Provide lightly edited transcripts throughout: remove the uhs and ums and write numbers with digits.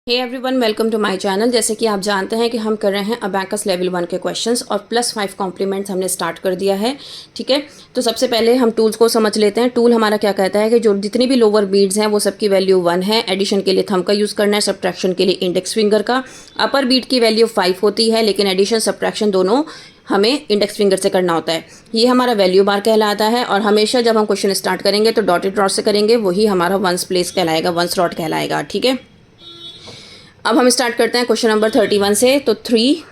Hey everyone, welcome to my channel. जैसे कि आप जानते हैं कि हम कर रहे हैं अबैकस लेवल 1 के क्वेश्चंस और +5 कॉम्प्लीमेंट्स हमने स्टार्ट कर दिया है। ठीक है, तो सबसे पहले हम टूल्स को समझ लेते हैं। टूल हमारा क्या कहता है कि जो जितनी भी लोअर बीट्स हैं वो सबकी वैल्यू 1 है। एडिशन के लिए थंब का यूज़ करना है, सब्ट्रैक्शन के लिए इंडेक्स फिंगर का। अपर बीट की वैल्यू 5 होती है, लेकिन एडिशन सब्ट्रैक्शन दोनों हमें इंडेक्स फिंगर से करना होता है। ये हमारा वैल्यू बार कहलाता है और हमेशा जब हम क्वेश्चन स्टार्ट करेंगे तो डॉटेड डॉट से करेंगे, वही हमारा वंस प्लेस कहलाएगा, वंस डॉट कहलाएगा। ठीक है, अब हम स्टार्ट करते हैं क्वेश्चन नंबर 31 से। तो 3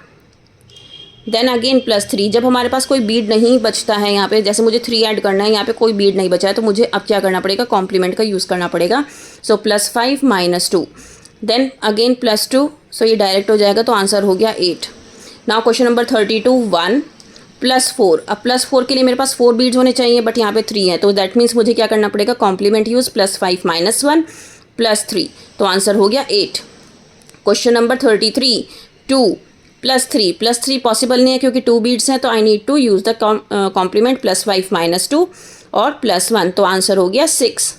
देन अगेन +3। जब हमारे पास कोई बीट नहीं बचता है यहाँ पे, जैसे मुझे 3 ऐड करना है, यहाँ पे कोई बीट नहीं बचा है, तो मुझे अब क्या करना पड़ेगा, कॉम्प्लीमेंट का यूज़ करना पड़ेगा। सो +5 - 2 देन अगेन +2। सो ये डायरेक्ट हो जाएगा, तो आंसर हो गया 8। Now question number 32 1 +4। अब +4 के लिए मेरे पास 4 बीट्स होने चाहिए, बट यहाँ पे 3 है, तो दैट मीन्स मुझे क्या करना पड़ेगा, कॉम्प्लीमेंट यूज़। +5 - 1 +3, तो आंसर हो गया 8। क्वेश्चन नंबर 33 2 +3 पॉसिबल नहीं है क्योंकि 2 बीट्स हैं, तो I need to use the complement. +5 - 2 और +1, तो आंसर हो गया 6।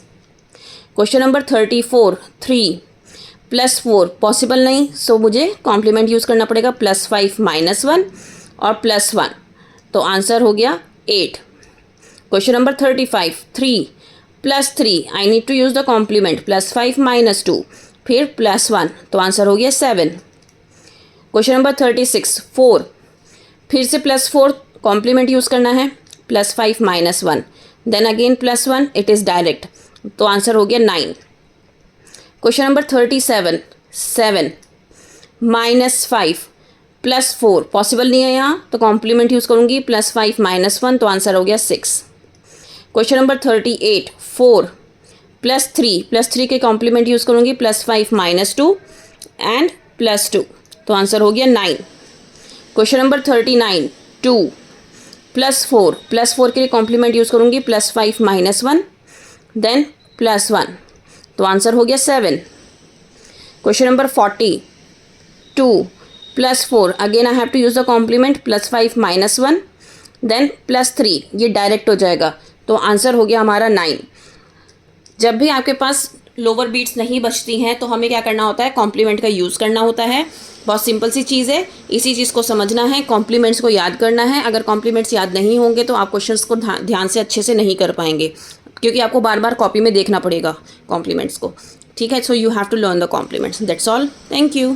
क्वेश्चन नंबर 34 3 +4 पॉसिबल नहीं, सो मुझे कॉम्प्लीमेंट यूज़ करना पड़ेगा। +5 - 1 और +1, तो आंसर हो गया 8। Question number 35 3 +3 I need to use the complement. +5 - 2 फिर +1, तो आंसर हो गया 7। क्वेश्चन नंबर 36 4 फिर से +4 कॉम्प्लीमेंट यूज़ करना है। +5 - 1 then again +1, it is direct, तो आंसर हो गया 9। क्वेश्चन नंबर 37 7 -5 +4 पॉसिबल नहीं है यहाँ, तो कॉम्प्लीमेंट यूज़ करूँगी। +5 - 1, तो आंसर हो गया 6। क्वेश्चन नंबर 38 4 +3 के कॉम्प्लीमेंट यूज़ करूँगी। +5 - 2 एंड +2, तो आंसर हो गया 9। क्वेश्चन नंबर 39 2 +4 के लिए कॉम्प्लीमेंट यूज़ करूँगी। +5 - 1 देन +1, तो आंसर हो गया 7। Question number 40 2 +4 again I have to use the complement. +5 - 1 देन +3, ये डायरेक्ट हो जाएगा, तो आंसर हो गया हमारा 9। जब भी आपके पास लोअर बीट्स नहीं बचती हैं, तो हमें क्या करना होता है, कॉम्प्लीमेंट का यूज़ करना होता है। बहुत सिंपल सी चीज़ है, इसी चीज़ को समझना है, कॉम्प्लीमेंट्स को याद करना है। अगर कॉम्प्लीमेंट्स याद नहीं होंगे तो आप क्वेश्चंस को ध्यान से अच्छे से नहीं कर पाएंगे, क्योंकि आपको बार बार कॉपी में देखना पड़ेगा कॉम्प्लीमेंट्स को। ठीक है, so you have to learn the complements, that's all, thank you.